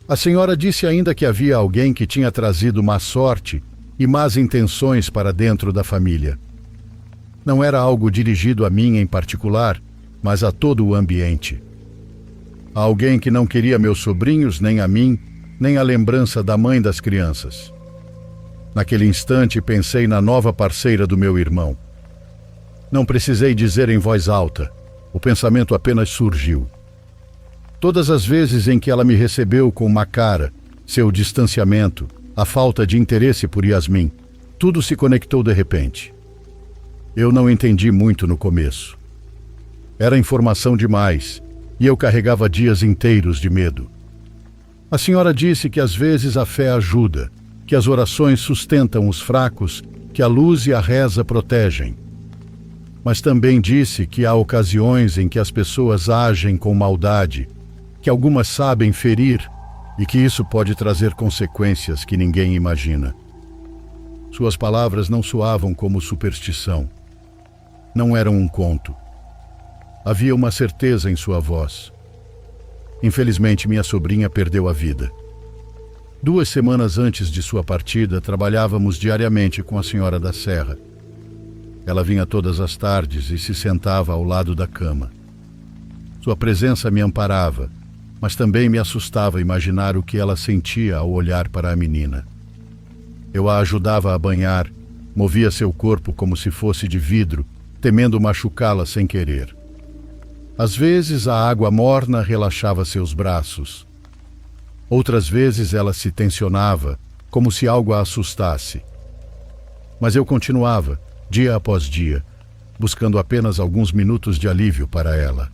A senhora disse ainda que havia alguém que tinha trazido má sorte e más intenções para dentro da família. Não era algo dirigido a mim em particular, mas a todo o ambiente. Alguém que não queria meus sobrinhos, nem a mim, nem a lembrança da mãe das crianças. Naquele instante pensei na nova parceira do meu irmão. Não precisei dizer em voz alta, o pensamento apenas surgiu. Todas as vezes em que ela me recebeu com má cara, seu distanciamento, a falta de interesse por Yasmin, tudo se conectou de repente. Eu não entendi muito no começo. Era informação demais, e eu carregava dias inteiros de medo. A senhora disse que às vezes a fé ajuda, que as orações sustentam os fracos, que a luz e a reza protegem. Mas também disse que há ocasiões em que as pessoas agem com maldade, que algumas sabem ferir e que isso pode trazer consequências que ninguém imagina. Suas palavras não soavam como superstição. Não eram um conto. Havia uma certeza em sua voz. Infelizmente, minha sobrinha perdeu a vida. 2 semanas antes de sua partida, trabalhávamos diariamente com a senhora da Serra. Ela vinha todas as tardes e se sentava ao lado da cama. Sua presença me amparava, mas também me assustava imaginar o que ela sentia ao olhar para a menina. Eu a ajudava a banhar, movia seu corpo como se fosse de vidro, temendo machucá-la sem querer. Às vezes a água morna relaxava seus braços. Outras vezes ela se tensionava, como se algo a assustasse. Mas eu continuava, dia após dia, buscando apenas alguns minutos de alívio para ela.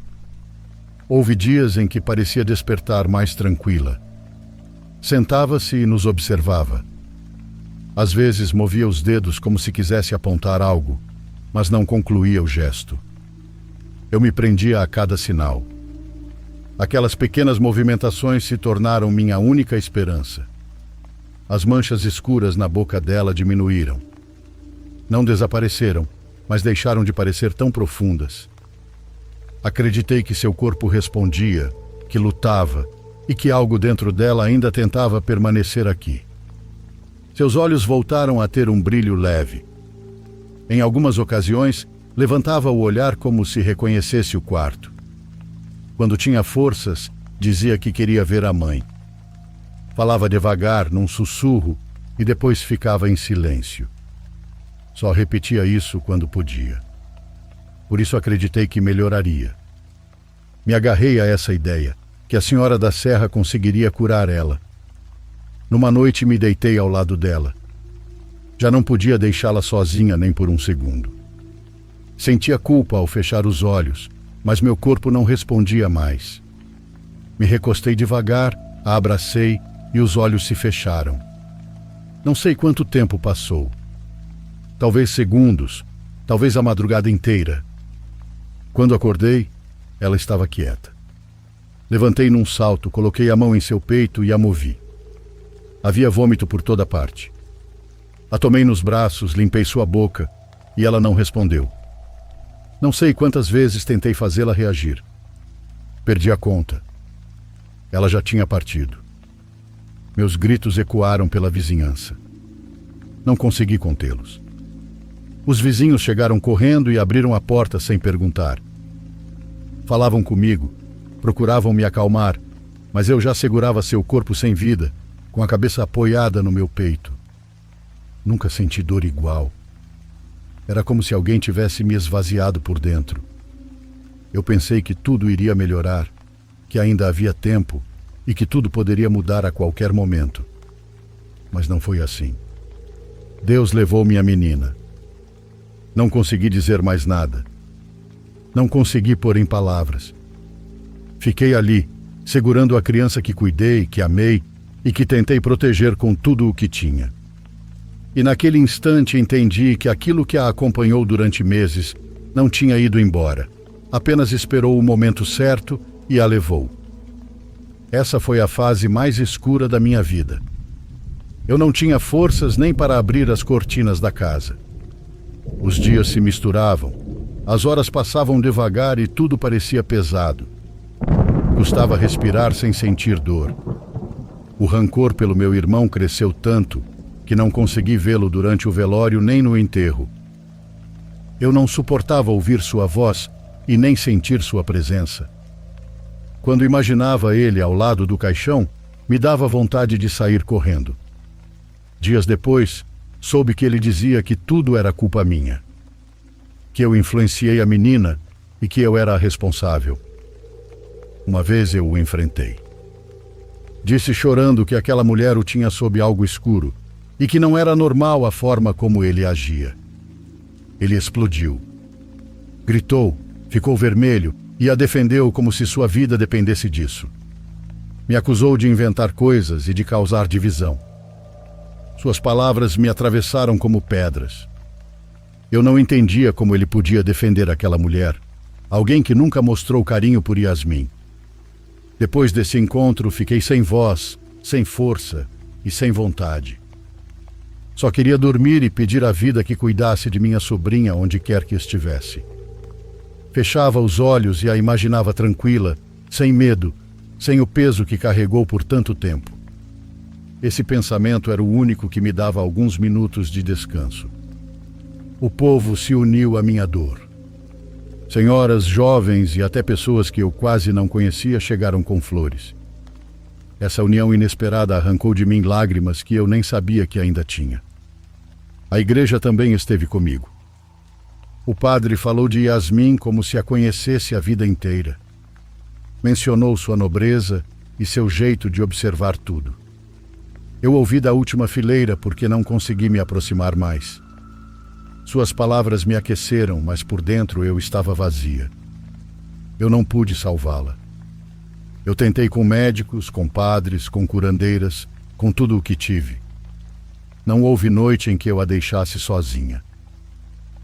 Houve dias em que parecia despertar mais tranquila. Sentava-se e nos observava. Às vezes movia os dedos como se quisesse apontar algo, mas não concluía o gesto. Eu me prendia a cada sinal. Aquelas pequenas movimentações se tornaram minha única esperança. As manchas escuras na boca dela diminuíram. Não desapareceram, mas deixaram de parecer tão profundas. Acreditei que seu corpo respondia, que lutava e que algo dentro dela ainda tentava permanecer aqui. Seus olhos voltaram a ter um brilho leve. Em algumas ocasiões, levantava o olhar como se reconhecesse o quarto. Quando tinha forças, dizia que queria ver a mãe. Falava devagar, num sussurro, e depois ficava em silêncio. Só repetia isso quando podia. Por isso acreditei que melhoraria. Me agarrei a essa ideia, que a senhora da Serra conseguiria curar ela. Numa noite me deitei ao lado dela. Já não podia deixá-la sozinha nem por um segundo. Sentia culpa ao fechar os olhos, mas meu corpo não respondia mais. Me recostei devagar, a abracei e os olhos se fecharam. Não sei quanto tempo passou. Talvez segundos, talvez a madrugada inteira. Quando acordei, ela estava quieta. Levantei num salto, coloquei a mão em seu peito e a movi. Havia vômito por toda parte. A tomei nos braços, limpei sua boca e ela não respondeu. Não sei quantas vezes tentei fazê-la reagir. Perdi a conta. Ela já tinha partido. Meus gritos ecoaram pela vizinhança. Não consegui contê-los. Os vizinhos chegaram correndo e abriram a porta sem perguntar. Falavam comigo, procuravam me acalmar, mas eu já segurava seu corpo sem vida, com a cabeça apoiada no meu peito. Nunca senti dor igual. Era como se alguém tivesse me esvaziado por dentro. Eu pensei que tudo iria melhorar, que ainda havia tempo e que tudo poderia mudar a qualquer momento. Mas não foi assim. Deus levou minha menina. Não consegui dizer mais nada. Não consegui pôr em palavras. Fiquei ali, segurando a criança que cuidei, que amei e que tentei proteger com tudo o que tinha. E naquele instante entendi que aquilo que a acompanhou durante meses não tinha ido embora. Apenas esperou o momento certo e a levou. Essa foi a fase mais escura da minha vida. Eu não tinha forças nem para abrir as cortinas da casa. Os dias se misturavam, as horas passavam devagar e tudo parecia pesado. Custava respirar sem sentir dor. O rancor pelo meu irmão cresceu tanto que não consegui vê-lo durante o velório nem no enterro. Eu não suportava ouvir sua voz e nem sentir sua presença. Quando imaginava ele ao lado do caixão, me dava vontade de sair correndo. Dias depois, soube que ele dizia que tudo era culpa minha. Que eu influenciei a menina e que eu era a responsável. Uma vez eu o enfrentei. Disse chorando que aquela mulher o tinha sob algo escuro e que não era normal a forma como ele agia. Ele explodiu. Gritou, ficou vermelho e a defendeu como se sua vida dependesse disso. Me acusou de inventar coisas e de causar divisão. Suas palavras me atravessaram como pedras. Eu não entendia como ele podia defender aquela mulher, alguém que nunca mostrou carinho por Yasmin. Depois desse encontro, fiquei sem voz, sem força e sem vontade. Só queria dormir e pedir à vida que cuidasse de minha sobrinha onde quer que estivesse. Fechava os olhos e a imaginava tranquila, sem medo, sem o peso que carregou por tanto tempo. Esse pensamento era o único que me dava alguns minutos de descanso. O povo se uniu à minha dor. Senhoras, jovens e até pessoas que eu quase não conhecia chegaram com flores. Essa união inesperada arrancou de mim lágrimas que eu nem sabia que ainda tinha. A igreja também esteve comigo. O padre falou de Yasmin como se a conhecesse a vida inteira. Mencionou sua nobreza e seu jeito de observar tudo. Eu ouvi da última fileira porque não consegui me aproximar mais. Suas palavras me aqueceram, mas por dentro eu estava vazia. Eu não pude salvá-la. Eu tentei com médicos, com padres, com curandeiras, com tudo o que tive. Não houve noite em que eu a deixasse sozinha.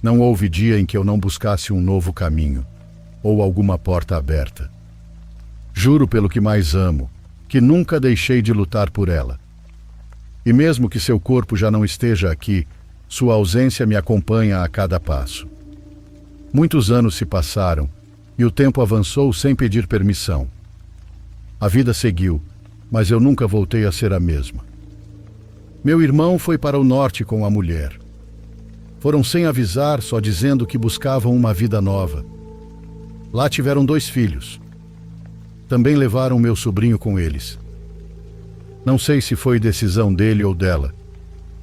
Não houve dia em que eu não buscasse um novo caminho, ou alguma porta aberta. Juro pelo que mais amo, que nunca deixei de lutar por ela. E mesmo que seu corpo já não esteja aqui, sua ausência me acompanha a cada passo. Muitos anos se passaram, e o tempo avançou sem pedir permissão. A vida seguiu, mas eu nunca voltei a ser a mesma. Meu irmão foi para o norte com a mulher. Foram sem avisar, só dizendo que buscavam uma vida nova. Lá tiveram 2 filhos. Também levaram meu sobrinho com eles. Não sei se foi decisão dele ou dela,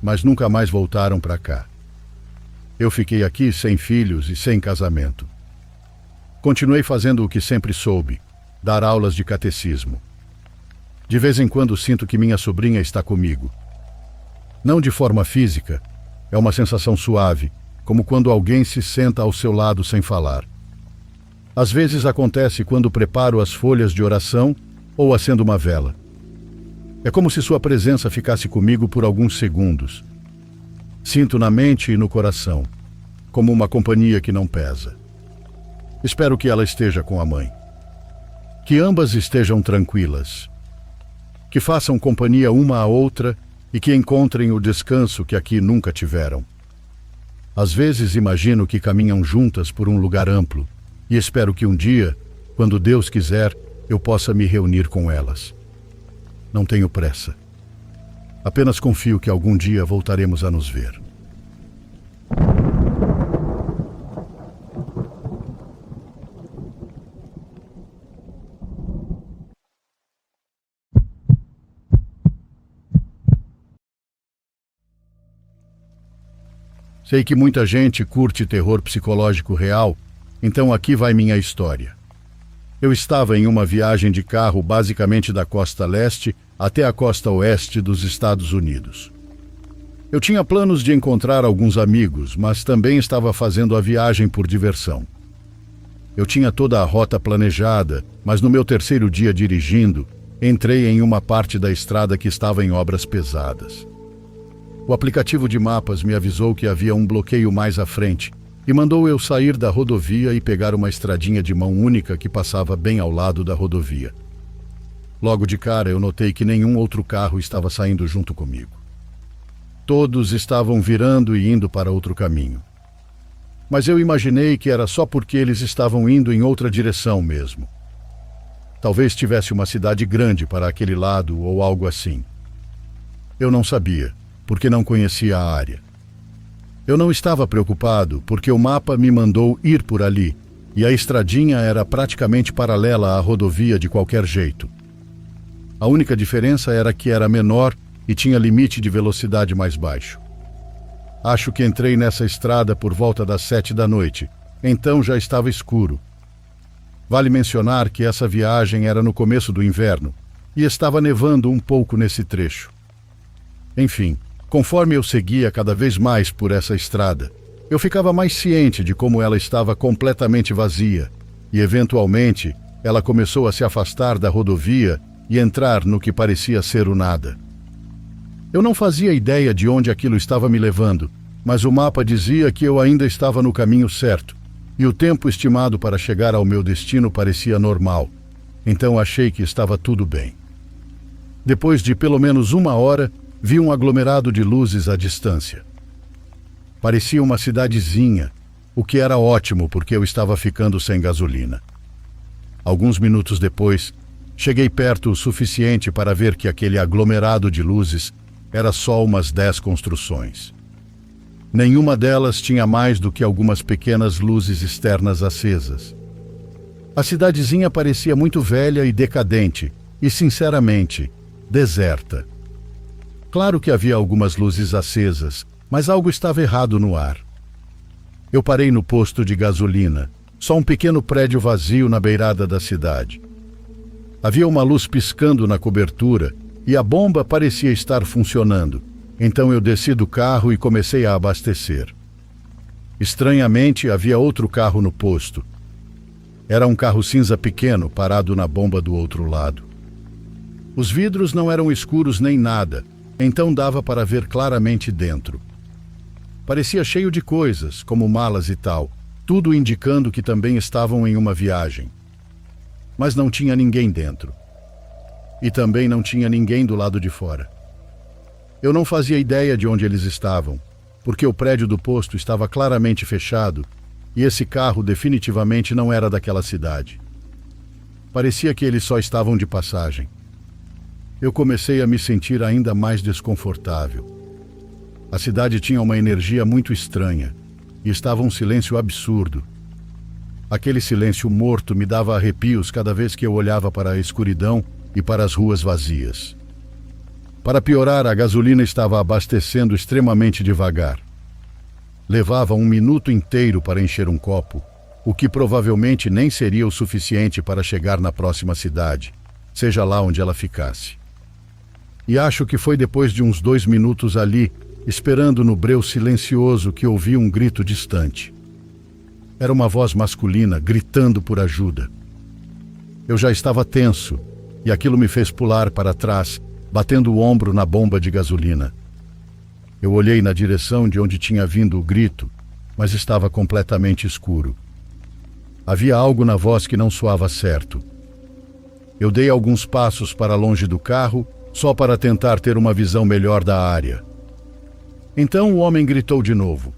mas nunca mais voltaram para cá. Eu fiquei aqui sem filhos e sem casamento. Continuei fazendo o que sempre soube, dar aulas de catecismo. De vez em quando sinto que minha sobrinha está comigo. Não de forma física, é uma sensação suave, como quando alguém se senta ao seu lado sem falar. Às vezes acontece quando preparo as folhas de oração ou acendo uma vela. É como se sua presença ficasse comigo por alguns segundos. Sinto na mente e no coração, como uma companhia que não pesa. Espero que ela esteja com a mãe. Que ambas estejam tranquilas. que façam companhia uma à outra e que encontrem o descanso que aqui nunca tiveram. Às vezes imagino que caminham juntas por um lugar amplo e espero que um dia, quando Deus quiser, eu possa me reunir com elas. Não tenho pressa. Apenas confio que algum dia voltaremos a nos ver. Sei que muita gente curte terror psicológico real, então aqui vai minha história. Eu estava em uma viagem de carro basicamente da costa leste até a costa oeste dos Estados Unidos. Eu tinha planos de encontrar alguns amigos, mas também estava fazendo a viagem por diversão. Eu tinha toda a rota planejada, mas no meu terceiro dia dirigindo, entrei em uma parte da estrada que estava em obras pesadas. O aplicativo de mapas me avisou que havia um bloqueio mais à frente e mandou eu sair da rodovia e pegar uma estradinha de mão única que passava bem ao lado da rodovia. Logo de cara eu notei que nenhum outro carro estava saindo junto comigo. Todos estavam virando e indo para outro caminho. Mas eu imaginei que era só porque eles estavam indo em outra direção mesmo. Talvez tivesse uma cidade grande para aquele lado ou algo assim. Eu não sabia, porque não conhecia a área. Eu não estava preocupado, porque o mapa me mandou ir por ali, e a estradinha era praticamente paralela à rodovia de qualquer jeito. A única diferença era que era menor e tinha limite de velocidade mais baixo. Acho que entrei nessa estrada por volta das 7 da noite, então já estava escuro. Vale mencionar que essa viagem era no começo do inverno, e estava nevando um pouco nesse trecho. Enfim, conforme eu seguia cada vez mais por essa estrada, eu ficava mais ciente de como ela estava completamente vazia, e eventualmente ela começou a se afastar da rodovia e entrar no que parecia ser o nada. Eu não fazia ideia de onde aquilo estava me levando, mas o mapa dizia que eu ainda estava no caminho certo, e o tempo estimado para chegar ao meu destino parecia normal, então achei que estava tudo bem. Depois de pelo menos 1 hora, vi um aglomerado de luzes à distância. Parecia uma cidadezinha, o que era ótimo porque eu estava ficando sem gasolina. Alguns minutos depois, cheguei perto o suficiente para ver que aquele aglomerado de luzes era só umas 10 construções. Nenhuma delas tinha mais do que algumas pequenas luzes externas acesas. A cidadezinha parecia muito velha e decadente, e, sinceramente, deserta. Claro que havia algumas luzes acesas, mas algo estava errado no ar. Eu parei no posto de gasolina, só um pequeno prédio vazio na beirada da cidade. Havia uma luz piscando na cobertura e a bomba parecia estar funcionando, então eu desci do carro e comecei a abastecer. Estranhamente, havia outro carro no posto. Era um carro cinza pequeno parado na bomba do outro lado. Os vidros não eram escuros nem nada, então dava para ver claramente dentro. Parecia cheio de coisas, como malas e tal, tudo indicando que também estavam em uma viagem. Mas não tinha ninguém dentro. E também não tinha ninguém do lado de fora. Eu não fazia ideia de onde eles estavam, porque o prédio do posto estava claramente fechado e esse carro definitivamente não era daquela cidade. Parecia que eles só estavam de passagem. Eu comecei a me sentir ainda mais desconfortável. A cidade tinha uma energia muito estranha e estava um silêncio absurdo. Aquele silêncio morto me dava arrepios cada vez que eu olhava para a escuridão e para as ruas vazias. Para piorar, a gasolina estava abastecendo extremamente devagar. Levava 1 minuto inteiro para encher um copo, o que provavelmente nem seria o suficiente para chegar na próxima cidade, seja lá onde ela ficasse. E acho que foi depois de uns 2 minutos ali, esperando no breu silencioso, que ouvi um grito distante. Era uma voz masculina gritando por ajuda. Eu já estava tenso, e aquilo me fez pular para trás, batendo o ombro na bomba de gasolina. Eu olhei na direção de onde tinha vindo o grito, mas estava completamente escuro. Havia algo na voz que não soava certo. Eu dei alguns passos para longe do carro só para tentar ter uma visão melhor da área. Então o homem gritou de novo.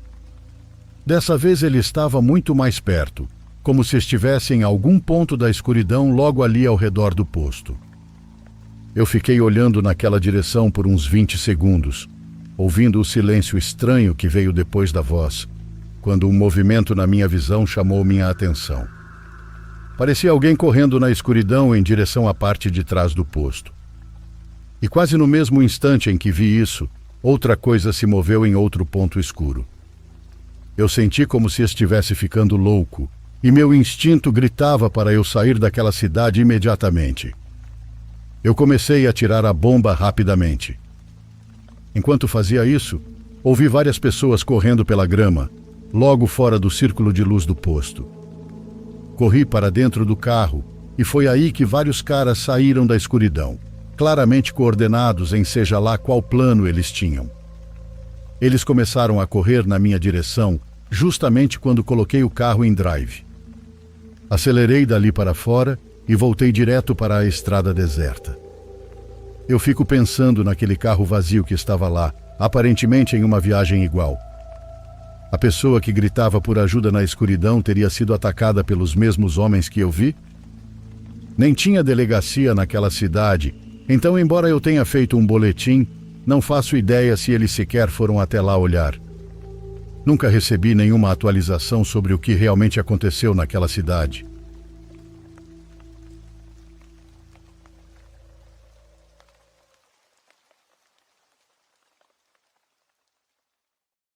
Dessa vez ele estava muito mais perto, como se estivesse em algum ponto da escuridão logo ali ao redor do posto. Eu fiquei olhando naquela direção por uns 20 segundos, ouvindo o silêncio estranho que veio depois da voz, quando um movimento na minha visão chamou minha atenção. Parecia alguém correndo na escuridão em direção à parte de trás do posto. E quase no mesmo instante em que vi isso, outra coisa se moveu em outro ponto escuro. Eu senti como se estivesse ficando louco, e meu instinto gritava para eu sair daquela cidade imediatamente. Eu comecei a tirar a bomba rapidamente. Enquanto fazia isso, ouvi várias pessoas correndo pela grama, logo fora do círculo de luz do posto. Corri para dentro do carro e foi aí que vários caras saíram da escuridão, claramente coordenados em seja lá qual plano eles tinham. Eles começaram a correr na minha direção justamente quando coloquei o carro em drive. Acelerei dali para fora e voltei direto para a estrada deserta. Eu fico pensando naquele carro vazio que estava lá, aparentemente em uma viagem igual. A pessoa que gritava por ajuda na escuridão teria sido atacada pelos mesmos homens que eu vi? Nem tinha delegacia naquela cidade, então, embora eu tenha feito um boletim, não faço ideia se eles sequer foram até lá olhar. Nunca recebi nenhuma atualização sobre o que realmente aconteceu naquela cidade.